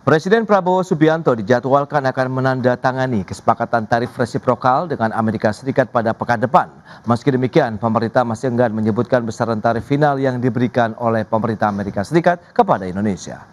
Presiden Prabowo Subianto dijadwalkan akan menandatangani kesepakatan tarif resiprokal dengan Amerika Serikat pada pekan depan. Meski demikian, pemerintah masih enggan menyebutkan besaran tarif final yang diberikan oleh pemerintah Amerika Serikat kepada Indonesia.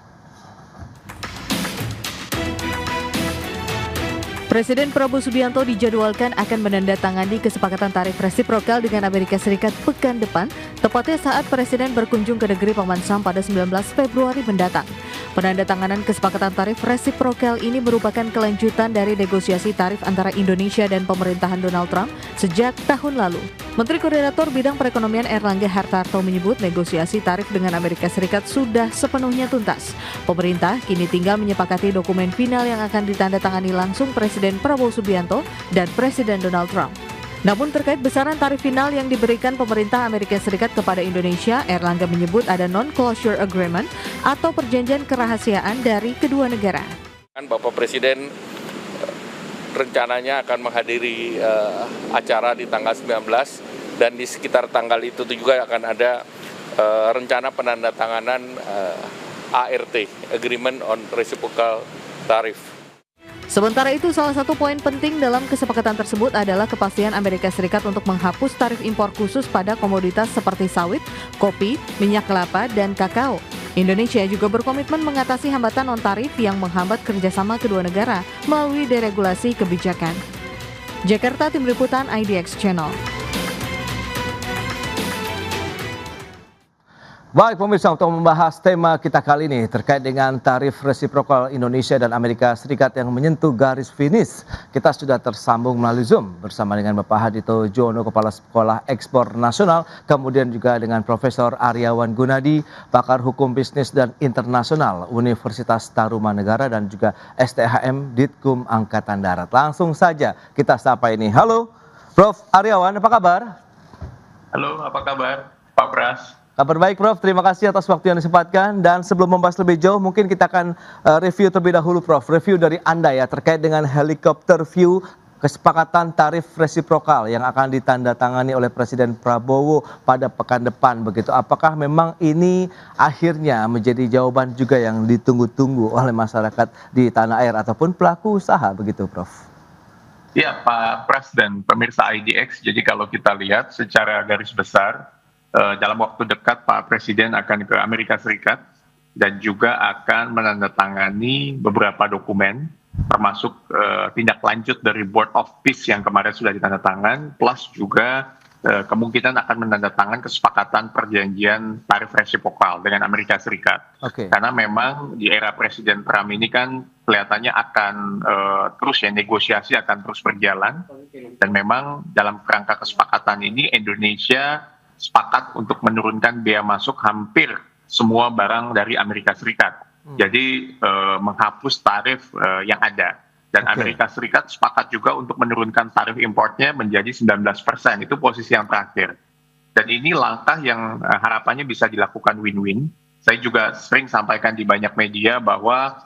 Presiden Prabowo Subianto dijadwalkan akan menandatangani kesepakatan tarif resiprokal dengan Amerika Serikat pekan depan, tepatnya saat Presiden berkunjung ke negeri Paman Sam pada 19 Februari mendatang. Penandatanganan kesepakatan tarif resiprokal ini merupakan kelanjutan dari negosiasi tarif antara Indonesia dan pemerintahan Donald Trump sejak tahun lalu. Menteri Koordinator Bidang Perekonomian Erlangga Hartarto menyebut negosiasi tarif dengan Amerika Serikat sudah sepenuhnya tuntas. Pemerintah kini tinggal menyepakati dokumen final yang akan ditandatangani langsung Presiden Prabowo Subianto dan Presiden Donald Trump. Namun terkait besaran tarif final yang diberikan pemerintah Amerika Serikat kepada Indonesia, Erlangga menyebut ada non-closure agreement atau perjanjian kerahasiaan dari kedua negara. Bapak Presiden rencananya akan menghadiri acara di tanggal 19 dan di sekitar tanggal itu juga akan ada rencana penandatanganan ART, Agreement on Reciprocal Tariff. Sementara itu, salah satu poin penting dalam kesepakatan tersebut adalah kepastian Amerika Serikat untuk menghapus tarif impor khusus pada komoditas seperti sawit, kopi, minyak kelapa, dan kakao. Indonesia juga berkomitmen mengatasi hambatan non-tarif yang menghambat kerjasama kedua negara melalui deregulasi kebijakan. Jakarta, Tim Liputan IDX Channel. Baik pemirsa, untuk membahas tema kita kali ini terkait dengan tarif resiprokal Indonesia dan Amerika Serikat yang menyentuh garis finish, kita sudah tersambung melalui Zoom bersama dengan Bapak Hadito Jono, Kepala Sekolah Ekspor Nasional, kemudian juga dengan Profesor Aryawan Gunadi, Pakar Hukum Bisnis dan Internasional Universitas Tarumanegara dan juga STHM Ditkum Angkatan Darat. Langsung saja kita sapa ini. Halo Prof. Aryawan, apa kabar? Halo, apa kabar Pak Pras? Kabar baik Prof, terima kasih atas waktu yang disempatkan. Dan sebelum membahas lebih jauh, mungkin kita akan review terlebih dahulu Prof. Review dari Anda ya, terkait dengan helikopter view kesepakatan tarif resiprokal yang akan ditandatangani oleh Presiden Prabowo pada pekan depan begitu. Apakah memang ini akhirnya menjadi jawaban juga yang ditunggu-tunggu oleh masyarakat di tanah air ataupun pelaku usaha begitu Prof? Ya Pak Pras dan pemirsa IDX, jadi kalau kita lihat secara garis besar, dalam waktu dekat Pak Presiden akan ke Amerika Serikat dan juga akan menandatangani beberapa dokumen termasuk tindak lanjut dari Board of Peace yang kemarin sudah ditandatangan, plus juga kemungkinan akan menandatangani kesepakatan perjanjian tarif resiprokal dengan Amerika Serikat. Okay. Karena memang di era Presiden Trump ini kan kelihatannya akan terus ya, negosiasi akan terus berjalan, dan memang dalam kerangka kesepakatan ini Indonesia sepakat untuk menurunkan biaya masuk hampir semua barang dari Amerika Serikat. Jadi menghapus tarif yang ada. Dan Amerika Serikat sepakat juga untuk menurunkan tarif importnya menjadi 19%. Itu posisi yang terakhir. Dan ini langkah yang harapannya bisa dilakukan win-win. Saya juga sering sampaikan di banyak media bahwa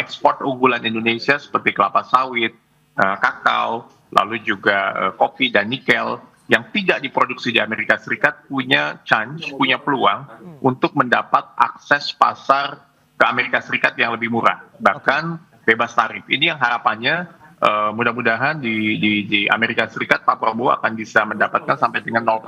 ekspor unggulan Indonesia seperti kelapa sawit, kakao, lalu juga kopi dan nikel yang tidak diproduksi di Amerika Serikat punya chance, punya peluang untuk mendapat akses pasar ke Amerika Serikat yang lebih murah, bahkan bebas tarif. Ini yang harapannya mudah-mudahan di Amerika Serikat Pak Prabowo akan bisa mendapatkan sampai dengan 0%.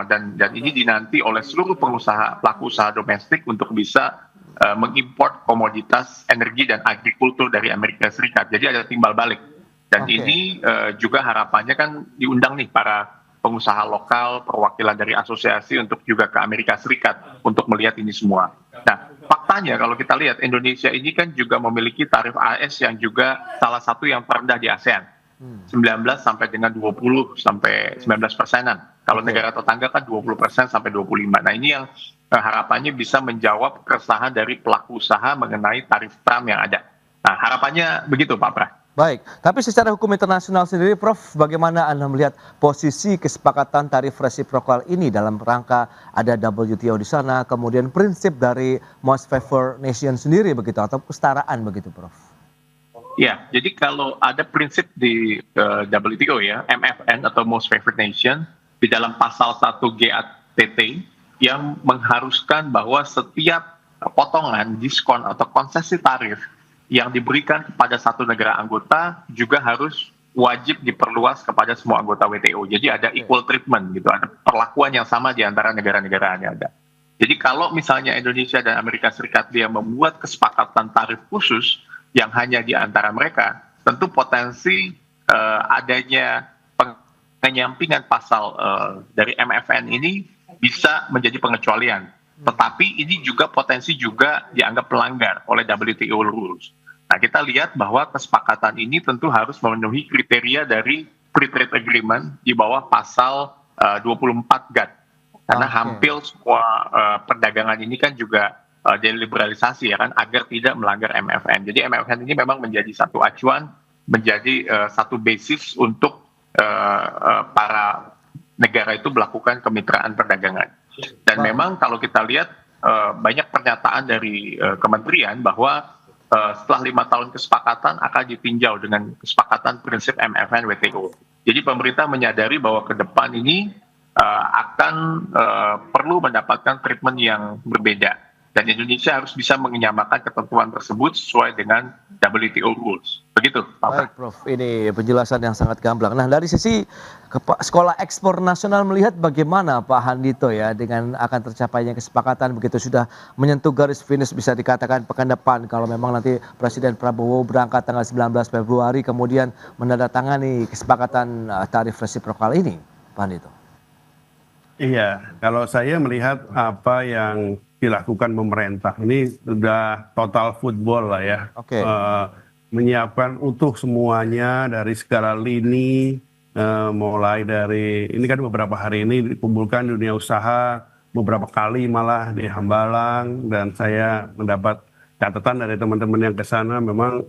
Dan ini dinanti oleh seluruh pelaku usaha domestik untuk bisa mengimpor komoditas energi dan agrikultur dari Amerika Serikat. Jadi ada timbal balik. Dan ini juga harapannya kan diundang nih para pengusaha lokal, perwakilan dari asosiasi untuk juga ke Amerika Serikat untuk melihat ini semua. Nah, faktanya kalau kita lihat Indonesia ini kan juga memiliki tarif AS yang juga salah satu yang terendah di ASEAN. 19 sampai dengan 20 sampai 19%-an. Kalau negara tetangga kan 20% sampai 25%. Nah, ini yang harapannya bisa menjawab keresahan dari pelaku usaha mengenai tarif Trump yang ada. Nah, harapannya begitu Pak Pras. Baik, tapi secara hukum internasional sendiri, Prof, bagaimana Anda melihat posisi kesepakatan tarif resiprokal ini dalam rangka ada WTO di sana, kemudian prinsip dari Most Favored Nation sendiri begitu, atau kesetaraan begitu, Prof? Ya, jadi kalau ada prinsip di WTO ya, MFN atau Most Favored Nation, di dalam pasal 1 GATT yang mengharuskan bahwa setiap potongan, diskon atau konsesi tarif yang diberikan kepada satu negara anggota juga harus wajib diperluas kepada semua anggota WTO. Jadi ada equal treatment gitu, ada perlakuan yang sama di antara negara-negara yang ada. Jadi kalau misalnya Indonesia dan Amerika Serikat dia membuat kesepakatan tarif khusus yang hanya di antara mereka, tentu potensi adanya penyampingan pasal dari MFN ini bisa menjadi pengecualian. Tetapi ini juga potensi juga dianggap pelanggar oleh WTO rules. Nah, kita lihat bahwa kesepakatan ini tentu harus memenuhi kriteria dari Free Trade Agreement di bawah pasal 24 GATT. Karena hampir semua perdagangan ini kan juga deliberalisasi ya kan, agar tidak melanggar MFN. Jadi MFN ini memang menjadi satu acuan, menjadi satu basis untuk para negara itu melakukan kemitraan perdagangan. Dan memang kalau kita lihat banyak pernyataan dari kementerian bahwa setelah 5 tahun kesepakatan akan ditinjau dengan kesepakatan prinsip MFN WTO. Jadi pemerintah menyadari bahwa ke depan ini akan perlu mendapatkan treatment yang berbeda. Dan Indonesia harus bisa menyamakan ketentuan tersebut sesuai dengan WTO rules. Begitu, Pak. Baik, Prof. Ini penjelasan yang sangat gamblang. Nah, dari sisi Sekolah Ekspor Nasional melihat bagaimana Pak Handito ya dengan akan tercapainya kesepakatan begitu sudah menyentuh garis finish bisa dikatakan pekan depan kalau memang nanti Presiden Prabowo berangkat tanggal 19 Februari kemudian menandatangani kesepakatan tarif resiprokal ini, Pak Handito. Iya, kalau saya melihat apa yang dilakukan pemerintah ini sudah total football lah ya. Oke. Menyiapkan utuh semuanya dari segala lini, mulai dari ini kan beberapa hari ini dikumpulkan dunia usaha beberapa kali malah di Hambalang, dan saya mendapat catatan dari teman-teman yang ke sana memang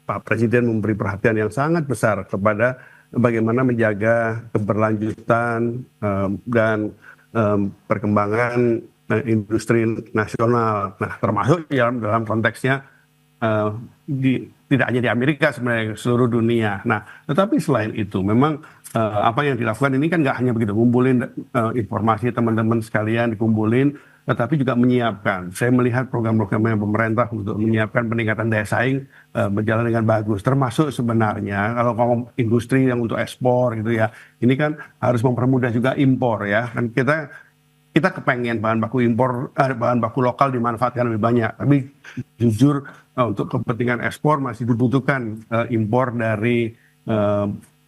Pak Presiden memberi perhatian yang sangat besar kepada bagaimana menjaga keberlanjutan dan perkembangan industri nasional. Nah, termasuk dalam konteksnya tidak hanya di Amerika, sebenarnya seluruh dunia. Nah, tetapi selain itu memang apa yang dilakukan ini kan nggak hanya begitu, ngumpulin informasi teman-teman sekalian dikumpulin, tetapi juga menyiapkan. Saya melihat program-programnya pemerintah untuk menyiapkan peningkatan daya saing berjalan dengan bagus. Termasuk sebenarnya kalau ngomong industri yang untuk ekspor gitu ya, ini kan harus mempermudah juga impor ya. Kan kita kepengen bahan baku impor, bahan baku lokal dimanfaatkan lebih banyak. Tapi jujur untuk kepentingan ekspor masih dibutuhkan impor dari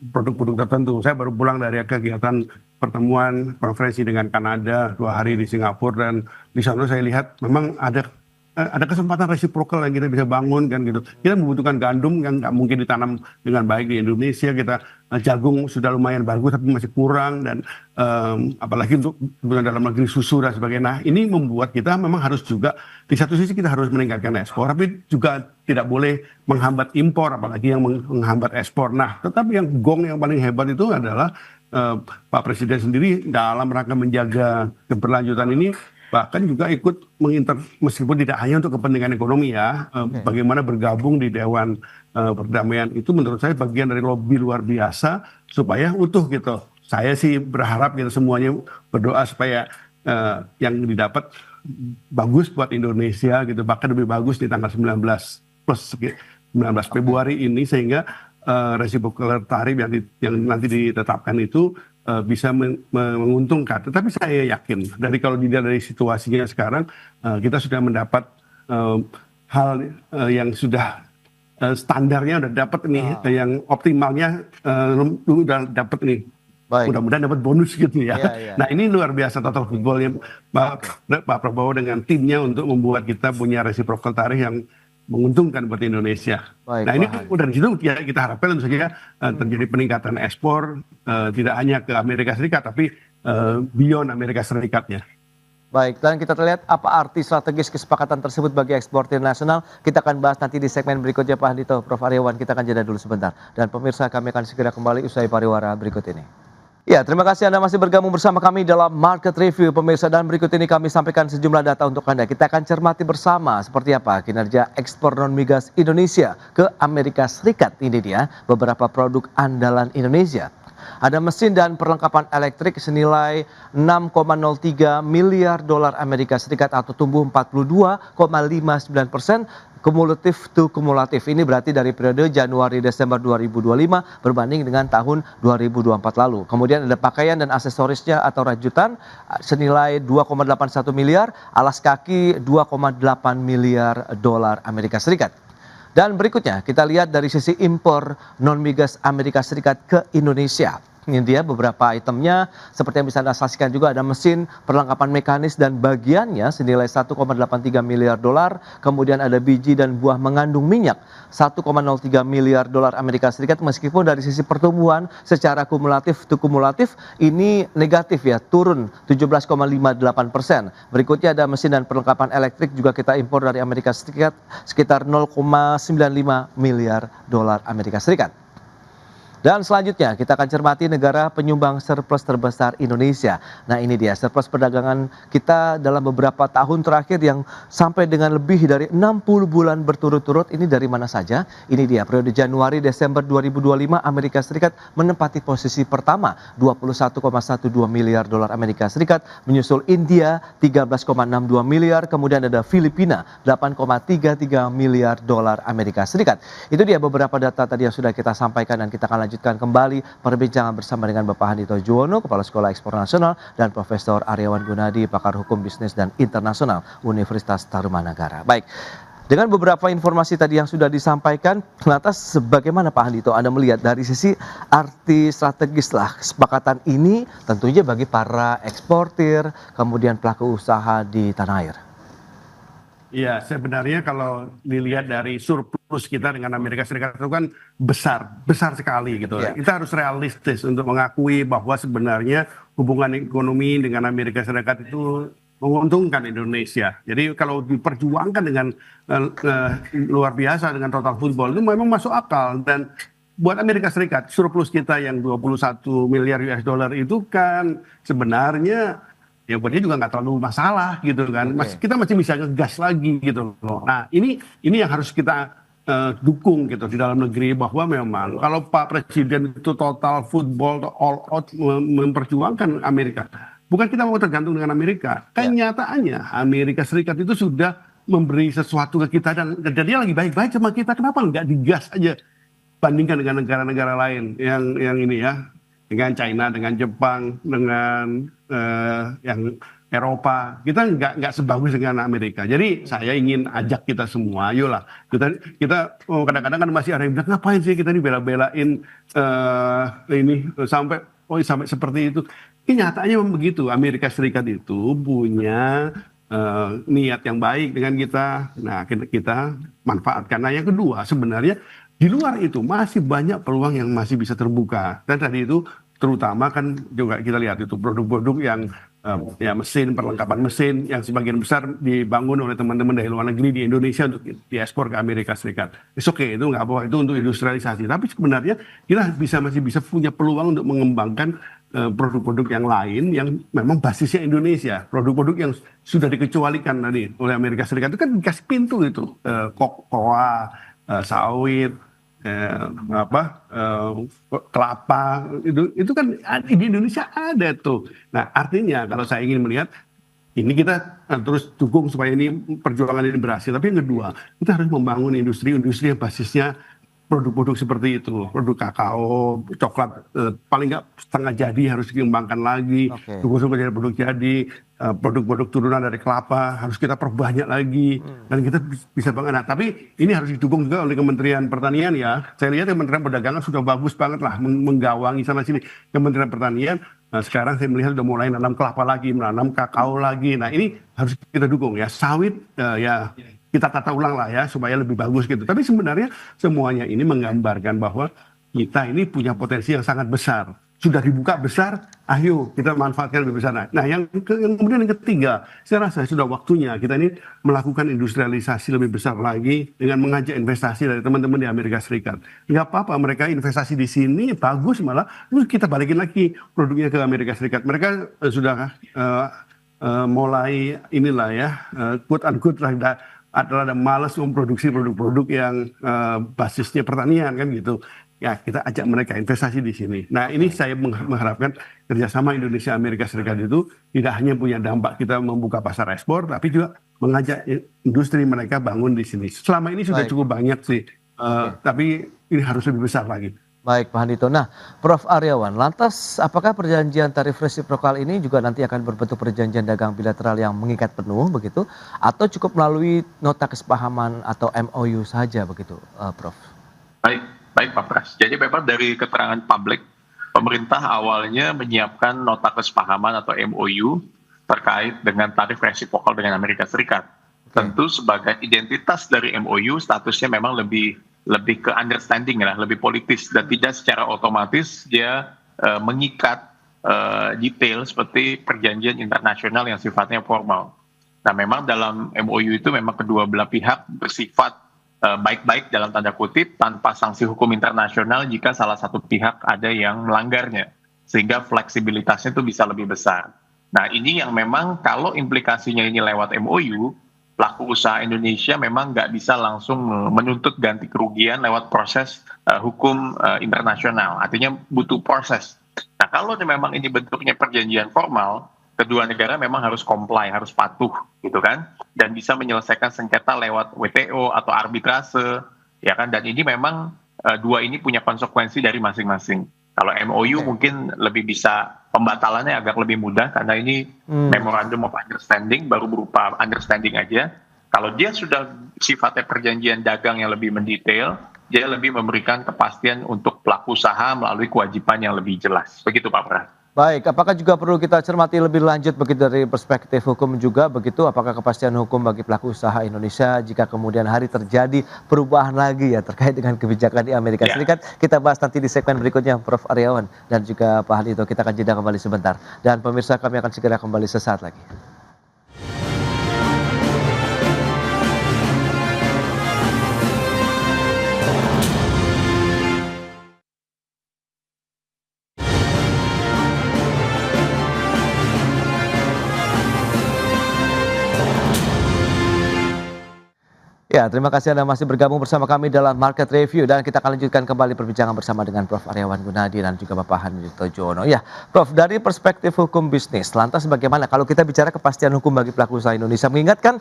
produk-produk tertentu. Saya baru pulang dari kegiatan pertemuan konferensi dengan Kanada 2 hari di Singapura, dan di sana saya lihat memang ada kesempatan resiprokal yang kita bisa bangun kan gitu. Kita membutuhkan gandum yang nggak mungkin ditanam dengan baik di Indonesia. Kita jagung sudah lumayan bagus tapi masih kurang, dan apalagi untuk kebutuhan dalam negeri susu dan sebagainya. Nah, ini membuat kita memang harus juga di satu sisi kita harus meningkatkan ekspor, tapi juga tidak boleh menghambat impor, apalagi yang menghambat ekspor. Nah, tetapi yang paling hebat itu adalah Pak Presiden sendiri dalam rangka menjaga keberlanjutan ini bahkan juga ikut meskipun tidak hanya untuk kepentingan ekonomi ya, bagaimana bergabung di Dewan Perdamaian itu menurut saya bagian dari lobby luar biasa supaya utuh gitu. Saya sih berharap kita semuanya berdoa supaya yang didapat bagus buat Indonesia gitu, bahkan lebih bagus di tanggal 19 Februari ini, sehingga resiprokal tarif yang nanti ditetapkan itu bisa menguntungkan. Tetapi saya yakin kalau dilihat dari situasinya sekarang, kita sudah mendapat hal yang sudah standarnya udah dapat nih, yang optimalnya udah dapat nih. Mudah-mudahan dapat bonus gitu ya. Nah, ini luar biasa total footballnya Pak Prabowo dengan timnya untuk membuat kita punya resiprokal tarif yang menguntungkan buat Indonesia. Nah, ini udah di situ ya, kita harapkan tentu saja terjadi peningkatan ekspor tidak hanya ke Amerika Serikat tapi beyond Amerika Serikatnya. Baik, dan kita lihat apa arti strategis kesepakatan tersebut bagi eksportir nasional. Kita akan bahas nanti di segmen berikutnya Pak Handito. Prof. Aryawan, kita akan jeda dulu sebentar. Dan pemirsa, kami akan segera kembali usai pariwara berikut ini. Ya, terima kasih Anda masih bergabung bersama kami dalam Market Review, pemirsa, dan berikut ini kami sampaikan sejumlah data untuk Anda. Kita akan cermati bersama seperti apa kinerja ekspor non-migas Indonesia ke Amerika Serikat. Ini dia beberapa produk andalan Indonesia. Ada mesin dan perlengkapan elektrik senilai 6,03 miliar dolar Amerika Serikat atau tumbuh 42,59% kumulatif to kumulatif. Ini berarti dari periode Januari-Desember 2025 berbanding dengan tahun 2024 lalu. Kemudian ada pakaian dan aksesorisnya atau rajutan senilai 2,81 miliar, alas kaki 2,8 miliar dolar Amerika Serikat. Dan berikutnya kita lihat dari sisi impor non-migas Amerika Serikat ke Indonesia. Ini dia beberapa itemnya, seperti yang bisa Anda saksikan juga ada mesin, perlengkapan mekanis dan bagiannya senilai 1,83 miliar dolar, kemudian ada biji dan buah mengandung minyak 1,03 miliar dolar Amerika Serikat, meskipun dari sisi pertumbuhan secara kumulatif to kumulatif ini negatif ya, turun 17,58%. Berikutnya ada mesin dan perlengkapan elektrik juga kita impor dari Amerika Serikat sekitar 0,95 miliar dolar Amerika Serikat. Dan selanjutnya kita akan cermati negara penyumbang surplus terbesar Indonesia. Nah ini dia surplus perdagangan kita dalam beberapa tahun terakhir yang sampai dengan lebih dari 60 bulan berturut-turut. Ini dari mana saja? Ini dia periode Januari-Desember 2025 Amerika Serikat menempati posisi pertama 21,12 miliar dolar Amerika Serikat. Menyusul India 13,62 miliar. Kemudian ada Filipina 8,33 miliar dolar Amerika Serikat. Itu dia beberapa data tadi yang sudah kita sampaikan dan kita akan lanjutkan kembali perbincangan bersama dengan Bapak Handito Juwono, Kepala Sekolah Ekspor Nasional, dan Profesor Aryawan Gunadi, Pakar Hukum Bisnis dan Internasional Universitas Tarumanagara. Baik, dengan beberapa informasi tadi yang sudah disampaikan, lantas bagaimana Pak Handito Anda melihat dari sisi arti strategis lah kesepakatan ini tentunya bagi para eksportir, kemudian pelaku usaha di tanah air? Ya, sebenarnya kalau dilihat dari surplus kita dengan Amerika Serikat itu kan besar sekali gitu. Ya. Kita harus realistis untuk mengakui bahwa sebenarnya hubungan ekonomi dengan Amerika Serikat itu menguntungkan Indonesia. Jadi kalau diperjuangkan dengan luar biasa dengan total football itu memang masuk akal. Dan buat Amerika Serikat surplus kita yang 21 miliar US dollar itu kan sebenarnya ya buat dia juga nggak terlalu masalah gitu kan. Kita masih bisa ngegas lagi gitu loh. Nah ini yang harus kita dukung gitu di dalam negeri, bahwa memang kalau Pak Presiden itu total football all out memperjuangkan Amerika, bukan kita mau tergantung dengan Amerika. Kenyataannya Amerika Serikat itu sudah memberi sesuatu ke kita dan dia lagi baik-baik sama kita. Kenapa nggak digas aja bandingkan dengan negara-negara lain yang ini ya, dengan China, dengan Jepang, dengan yang Eropa, kita nggak sebagus dengan Amerika. Jadi saya ingin ajak kita semua, ayolah kita kadang-kadang kan masih ada yang bilang ngapain sih kita ini bela-belain ini sampai seperti itu. Kenyataannya memang begitu. Amerika Serikat itu punya niat yang baik dengan kita. Nah kita manfaatkan. Nah yang kedua sebenarnya di luar itu masih banyak peluang yang masih bisa terbuka. Dan tadi itu terutama kan juga kita lihat itu produk-produk yang ya mesin, perlengkapan mesin yang sebagian besar dibangun oleh teman-teman dari luar negeri di Indonesia untuk diekspor ke Amerika Serikat. It's okay, itu nggak apa-apa, itu untuk industrialisasi. Tapi sebenarnya kita masih bisa punya peluang untuk mengembangkan produk-produk yang lain yang memang basisnya Indonesia. Produk-produk yang sudah dikecualikan tadi oleh Amerika Serikat itu kan dikasih pintu itu, kokoa, sawit, kelapa itu kan di Indonesia ada tuh. Nah artinya kalau saya ingin melihat ini kita terus dukung supaya ini perjuangan ini berhasil. Tapi yang kedua kita harus membangun industri yang basisnya produk-produk seperti itu, produk kakao, coklat paling nggak setengah jadi harus dikembangkan lagi, tunggu jadi produk jadi, produk-produk turunan dari kelapa harus kita perbanyak lagi dan kita bisa banget. Nah, tapi ini harus didukung juga oleh Kementerian Pertanian ya. Saya lihat Kementerian Perdagangan sudah bagus banget lah menggawangi sana sini. Kementerian Pertanian sekarang saya melihat sudah mulai nanam kelapa lagi, menanam kakao lagi. Nah ini harus kita dukung ya. Sawit ya kita tata ulang lah ya supaya lebih bagus gitu. Tapi sebenarnya semuanya ini menggambarkan bahwa kita ini punya potensi yang sangat besar. Sudah dibuka besar, ayo kita manfaatkan lebih besar. Nah yang kemudian yang ketiga, saya rasa sudah waktunya kita ini melakukan industrialisasi lebih besar lagi dengan mengajak investasi dari teman-teman di Amerika Serikat. Nggak apa-apa mereka investasi di sini, bagus malah, terus kita balikin lagi produknya ke Amerika Serikat. Mereka sudah mulai inilah ya, quote unquote adalah ada malas memproduksi produk-produk yang basisnya pertanian kan gitu. ya kita ajak mereka investasi di sini. Nah ini saya mengharapkan kerjasama Indonesia Amerika Serikat itu tidak hanya punya dampak kita membuka pasar ekspor, tapi juga mengajak industri mereka bangun di sini. Selama ini sudah cukup banyak sih, tapi ini harus lebih besar lagi. Baik, Pak Handito. Nah, Prof. Aryawan, lantas apakah perjanjian tarif resiprokal ini juga nanti akan berbentuk perjanjian dagang bilateral yang mengikat penuh begitu, atau cukup melalui nota kesepahaman atau MOU saja begitu, Prof? Baik Pak Pras. Jadi memang dari keterangan publik, pemerintah awalnya menyiapkan nota kesepahaman atau MOU terkait dengan tarif resiprokal dengan Amerika Serikat. Tentu sebagai identitas dari MOU, statusnya memang lebih ke understanding lah, lebih politis dan tidak secara otomatis dia mengikat detail seperti perjanjian internasional yang sifatnya formal. Nah memang dalam MOU itu memang kedua belah pihak bersifat baik-baik dalam tanda kutip tanpa sanksi hukum internasional jika salah satu pihak ada yang melanggarnya, sehingga fleksibilitasnya itu bisa lebih besar. Nah ini yang memang kalau implikasinya ini lewat MOU, pelaku usaha Indonesia memang nggak bisa langsung menuntut ganti kerugian lewat proses hukum internasional. Artinya butuh proses. Nah kalau memang ini bentuknya perjanjian formal, kedua negara memang harus comply, harus patuh, gitu kan? Dan bisa menyelesaikan sengketa lewat WTO atau arbitrase, ya kan? Dan ini memang dua ini punya konsekuensi dari masing-masing. Kalau MOU mungkin lebih bisa pembatalannya agak lebih mudah karena ini memorandum of understanding baru berupa understanding aja. Kalau dia sudah sifatnya perjanjian dagang yang lebih mendetail, dia lebih memberikan kepastian untuk pelaku usaha melalui kewajiban yang lebih jelas. Begitu Pak Pras. Baik, apakah juga perlu kita cermati lebih lanjut begitu dari perspektif hukum juga begitu? Apakah kepastian hukum bagi pelaku usaha Indonesia jika kemudian hari terjadi perubahan lagi ya terkait dengan kebijakan di Amerika Serikat? Kita bahas nanti di segmen berikutnya, Prof. Aryawan dan juga Pak Handito. Kita akan jeda kembali sebentar. Dan pemirsa, kami akan segera kembali sesaat lagi. Ya, terima kasih Anda masih bergabung bersama kami dalam Market Review dan kita akan lanjutkan kembali perbincangan bersama dengan Prof. Aryawan Gunadi dan juga Bapak Handito Juwono. Ya, Prof, dari perspektif hukum bisnis, lantas bagaimana kalau kita bicara kepastian hukum bagi pelaku usaha Indonesia? Mengingatkan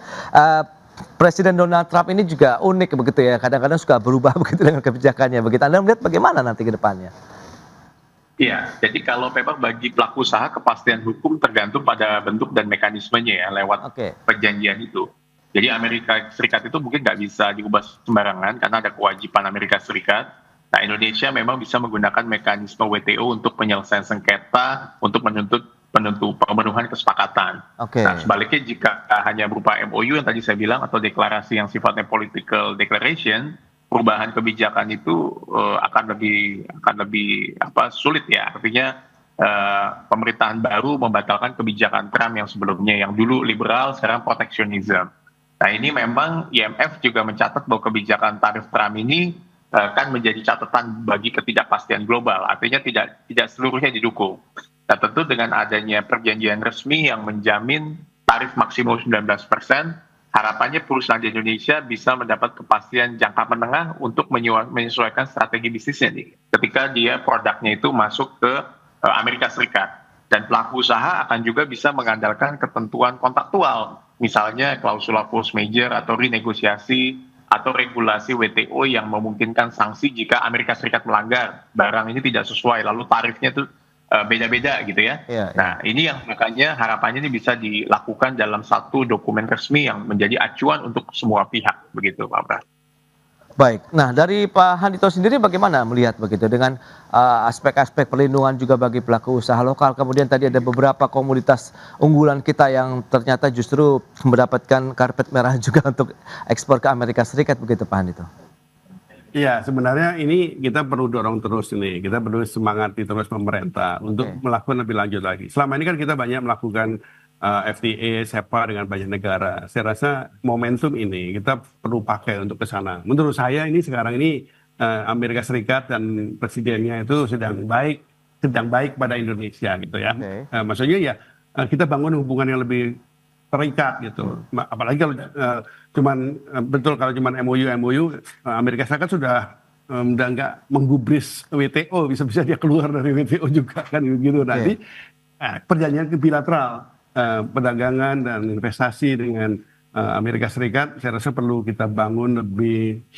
Presiden Donald Trump ini juga unik begitu ya, kadang-kadang suka berubah begitu dengan kebijakannya. Begitu Anda melihat bagaimana nanti ke depannya? Iya, jadi kalau memang bagi pelaku usaha kepastian hukum tergantung pada bentuk dan mekanismenya ya lewat perjanjian itu. Jadi Amerika Serikat itu mungkin nggak bisa diubah sembarangan karena ada kewajiban Amerika Serikat. Nah Indonesia memang bisa menggunakan mekanisme WTO untuk penyelesaian sengketa untuk menuntut pemenuhan kesepakatan. Nah sebaliknya jika hanya berupa MOU yang tadi saya bilang atau deklarasi yang sifatnya political declaration, perubahan kebijakan itu akan lebih sulit ya. Artinya pemerintahan baru membatalkan kebijakan Trump yang sebelumnya yang dulu liberal sekarang proteksionisme. Nah ini memang IMF juga mencatat bahwa kebijakan tarif Trump ini kan menjadi catatan bagi ketidakpastian global, artinya tidak seluruhnya didukung. Nah tentu dengan adanya perjanjian resmi yang menjamin tarif maksimum 19%, harapannya perusahaan di Indonesia bisa mendapat kepastian jangka menengah untuk menyesuaikan strategi bisnisnya nih, ketika dia produknya itu masuk ke Amerika Serikat. Dan pelaku usaha akan juga bisa mengandalkan ketentuan kontraktual, misalnya klausula force majeure atau renegosiasi atau regulasi WTO yang memungkinkan sanksi jika Amerika Serikat melanggar barang ini tidak sesuai, lalu tarifnya itu beda-beda gitu ya. Nah ini yang makanya harapannya ini bisa dilakukan dalam satu dokumen resmi yang menjadi acuan untuk semua pihak, begitu Pak Pras. Baik, nah dari Pak Handito sendiri bagaimana melihat begitu dengan aspek-aspek perlindungan juga bagi pelaku usaha lokal, kemudian tadi ada beberapa komoditas unggulan kita yang ternyata justru mendapatkan karpet merah juga untuk ekspor ke Amerika Serikat begitu Pak Handito? Iya, sebenarnya ini kita perlu dorong terus ini, kita perlu semangati terus pemerintah untuk melakukan lebih lanjut lagi. Selama ini kan kita banyak melakukan FTA, SEPA dengan banyak negara. Saya rasa momentum ini kita perlu pakai untuk ke sana. Menurut saya ini sekarang ini Amerika Serikat dan presidennya itu sedang baik pada Indonesia gitu ya. Maksudnya ya kita bangun hubungan yang lebih terikat gitu. Apalagi kalau cuman MOU Amerika Serikat sudah nggak menggubris WTO, bisa-bisa dia keluar dari WTO juga kan gitu. Nanti perjanjian bilateral perdagangan dan investasi dengan Amerika Serikat, saya rasa perlu kita bangun lebih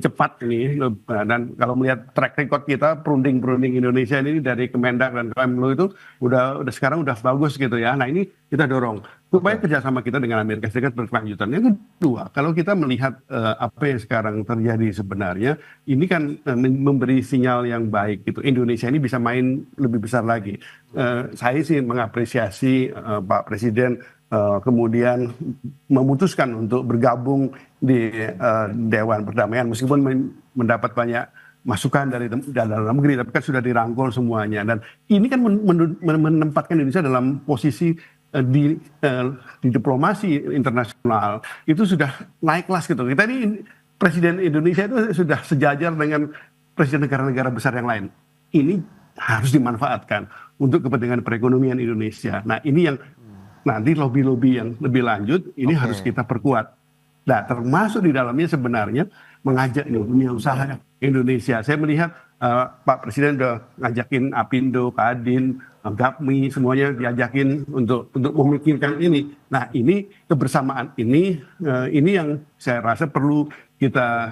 cepat ini. Dan kalau melihat track record kita, perunding Indonesia ini dari Kemendak dan Kemlu itu udah sekarang udah bagus gitu ya. Nah ini kita dorong supaya kerjasama kita dengan Amerika Serikat berkelanjutan. Yang kedua, kalau kita melihat apa yang sekarang terjadi sebenarnya, ini kan memberi sinyal yang baik gitu. Indonesia ini bisa main lebih besar lagi. Saya sih mengapresiasi Pak Presiden kemudian memutuskan untuk bergabung di Dewan Perdamaian meskipun mendapat banyak masukan dari dalam negeri, tapi kan sudah dirangkul semuanya. Dan ini kan menempatkan Indonesia dalam posisi di diplomasi internasional itu sudah naik kelas gitu. Kita ini Presiden Indonesia itu sudah sejajar dengan presiden negara-negara besar yang lain. Ini harus dimanfaatkan untuk kepentingan perekonomian Indonesia. Nah ini yang nanti lobby-lobby yang lebih lanjut ini harus kita perkuat. Nah, termasuk di dalamnya sebenarnya mengajak dunia usaha Indonesia. Saya melihat Pak Presiden udah ngajakin Apindo, Kadin, Gapmi, semuanya diajakin untuk memikirkan ini. Nah, ini kebersamaan ini yang saya rasa perlu kita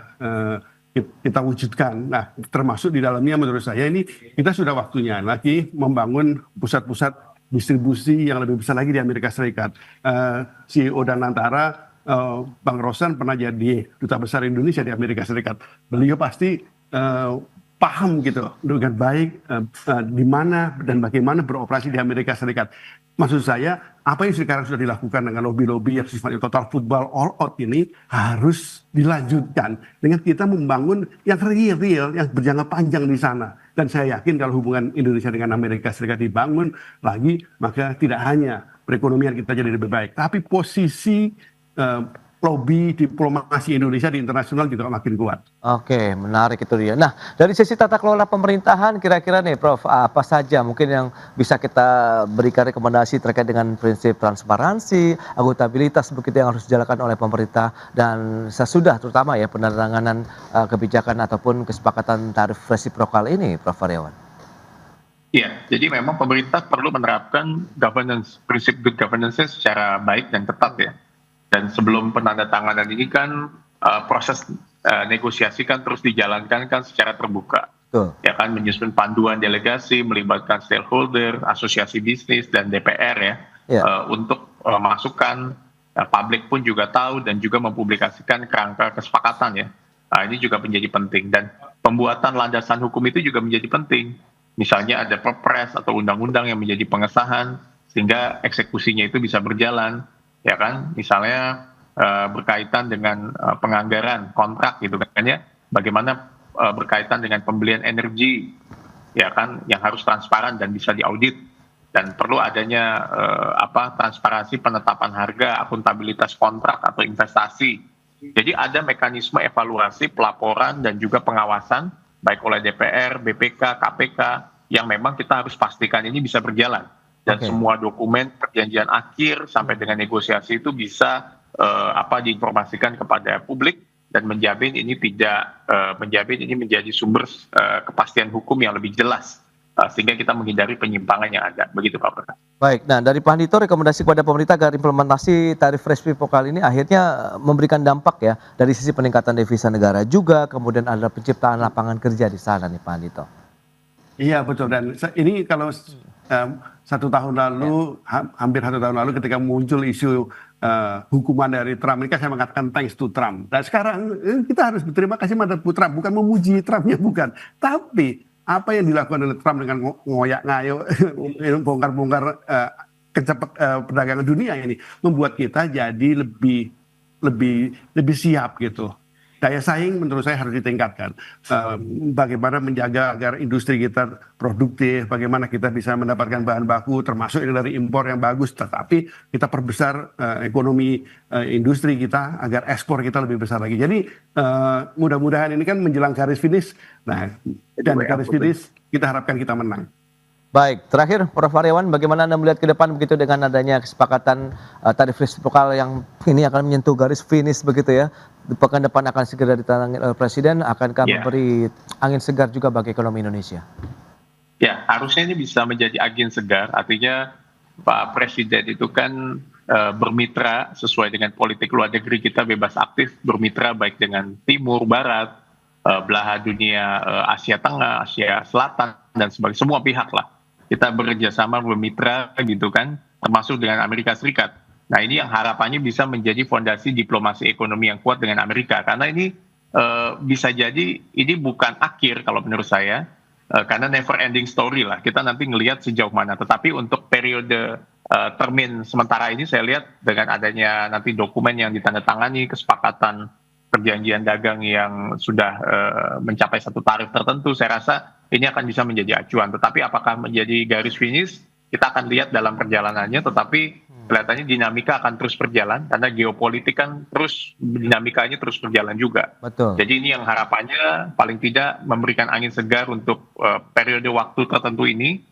wujudkan. Nah, termasuk di dalamnya menurut saya ini kita sudah waktunya lagi membangun pusat-pusat distribusi yang lebih besar lagi di Amerika Serikat. CEO Danantara, Bang Rosan pernah jadi duta besar Indonesia di Amerika Serikat. Beliau pasti paham gitu dengan baik di mana dan bagaimana beroperasi di Amerika Serikat. Maksud saya, apa yang sekarang sudah dilakukan dengan lobby-lobby yang sifatnya total football all out ini harus dilanjutkan dengan kita membangun yang real, yang berjangka panjang di sana. Dan saya yakin kalau hubungan Indonesia dengan Amerika Serikat dibangun lagi, maka tidak hanya perekonomian kita jadi lebih baik, tapi posisi lobby diplomasi Indonesia di internasional juga makin kuat. Oke, menarik itu dia. Nah, dari sisi tata kelola pemerintahan, kira-kira nih Prof, apa saja mungkin yang bisa kita berikan rekomendasi terkait dengan prinsip transparansi, akuntabilitas begitu yang harus dijalankan oleh pemerintah dan sesudah terutama ya penandatanganan kebijakan ataupun kesepakatan tarif resiprokal ini, Prof Aryawan. Iya, jadi memang pemerintah perlu menerapkan prinsip good governance secara baik dan ketat ya. Dan sebelum penandatanganan ini kan proses negosiasi kan terus dijalankan kan secara terbuka. Ya kan, menyusun panduan delegasi, melibatkan stakeholder, asosiasi bisnis dan DPR untuk masukan, publik pun juga tahu dan juga mempublikasikan kerangka kesepakatan ya. Nah, ini juga menjadi penting dan pembuatan landasan hukum itu juga menjadi penting. Misalnya ada perpres atau undang-undang yang menjadi pengesahan sehingga eksekusinya itu bisa berjalan. Ya kan, misalnya berkaitan dengan penganggaran kontrak gitu kan ya, bagaimana berkaitan dengan pembelian energi, ya kan, yang harus transparan dan bisa diaudit dan perlu adanya transparansi penetapan harga, akuntabilitas kontrak atau investasi. Jadi ada mekanisme evaluasi, pelaporan dan juga pengawasan baik oleh DPR, BPK, KPK yang memang kita harus pastikan ini bisa berjalan. Dan semua dokumen perjanjian akhir sampai dengan negosiasi itu bisa diinformasikan kepada publik dan menjamin ini menjadi sumber kepastian hukum yang lebih jelas sehingga kita menghindari penyimpangan yang ada. Begitu Pak Perdana. Baik, nah dari Pak Andito rekomendasi kepada pemerintah agar implementasi tarif resiprokal ini akhirnya memberikan dampak ya dari sisi peningkatan devisa negara juga, kemudian ada penciptaan lapangan kerja di sana nih Pak Andito. Iya betul, dan ini kalau hampir 1 tahun lalu ketika muncul isu hukuman dari Trump, ini kan saya mengatakan thanks to Trump. Dan sekarang kita harus berterima kasih pada Trump, bukan memuji Trumpnya, bukan. Tapi apa yang dilakukan oleh Trump dengan ngoyak-ngayo, bongkar-bongkar perdagangan dunia ini, membuat kita jadi lebih siap gitu. Daya saing menurut saya harus ditingkatkan. Bagaimana menjaga agar industri kita produktif, bagaimana kita bisa mendapatkan bahan baku, termasuk dari impor yang bagus, tetapi kita perbesar ekonomi industri kita agar ekspor kita lebih besar lagi. Jadi mudah-mudahan ini kan menjelang garis finish. Nah, dan garis finish kita harapkan kita menang. Baik, terakhir Prof Aryawan, bagaimana Anda melihat ke depan begitu dengan adanya kesepakatan tarif resiprokal yang ini akan menyentuh garis finish begitu ya. pekan depan akan segera ditangani oleh Presiden, akankah Ya. memberi angin segar juga bagi ekonomi Indonesia? Ya, harusnya ini bisa menjadi angin segar, artinya Pak Presiden itu kan bermitra sesuai dengan politik luar negeri kita bebas aktif bermitra baik dengan timur, barat, belahan dunia Asia Tengah, Asia Selatan, dan sebagainya, semua pihak lah. Kita bekerjasama bermitra gitu kan, termasuk dengan Amerika Serikat. Nah ini yang harapannya bisa menjadi fondasi diplomasi ekonomi yang kuat dengan Amerika, karena ini bisa jadi ini bukan akhir kalau menurut saya, karena never ending story lah, kita nanti ngelihat sejauh mana. Tetapi untuk periode termin sementara ini saya lihat dengan adanya nanti dokumen yang ditandatangani, kesepakatan perjanjian dagang yang sudah mencapai satu tarif tertentu, saya rasa ini akan bisa menjadi acuan. Tetapi apakah menjadi garis finish, kita akan lihat dalam perjalanannya, tetapi kelihatannya dinamika akan terus berjalan, karena geopolitik kan terus, dinamikanya terus berjalan juga. Betul. Jadi ini yang harapannya paling tidak memberikan angin segar untuk periode waktu tertentu ini,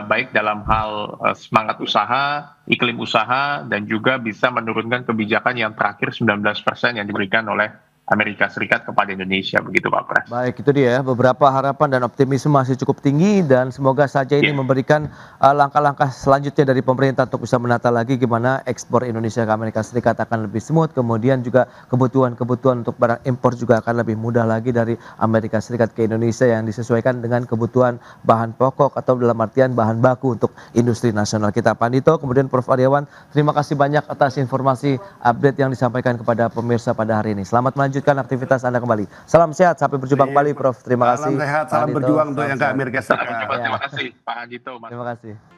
baik dalam hal semangat usaha, iklim usaha, dan juga bisa menurunkan kebijakan yang terakhir 19% yang diberikan oleh Amerika Serikat kepada Indonesia, begitu Pak Pras. Baik, itu dia beberapa harapan dan optimisme masih cukup tinggi, dan semoga saja ini memberikan langkah-langkah selanjutnya dari pemerintah untuk bisa menata lagi gimana ekspor Indonesia ke Amerika Serikat akan lebih smooth, kemudian juga kebutuhan-kebutuhan untuk barang impor juga akan lebih mudah lagi dari Amerika Serikat ke Indonesia yang disesuaikan dengan kebutuhan bahan pokok atau dalam artian bahan baku untuk industri nasional kita. Pak Andito, kemudian Prof. Aryawan, terima kasih banyak atas informasi update yang disampaikan kepada pemirsa pada hari ini. Selamat melanjutkan aktivitas Anda kembali. Salam sehat, sampai berjumpa kembali Prof. Terima kasih. Salam sehat, salam berjuang untuk yang ke Amerika Serikat. Terima kasih Pak Andito. Terima kasih.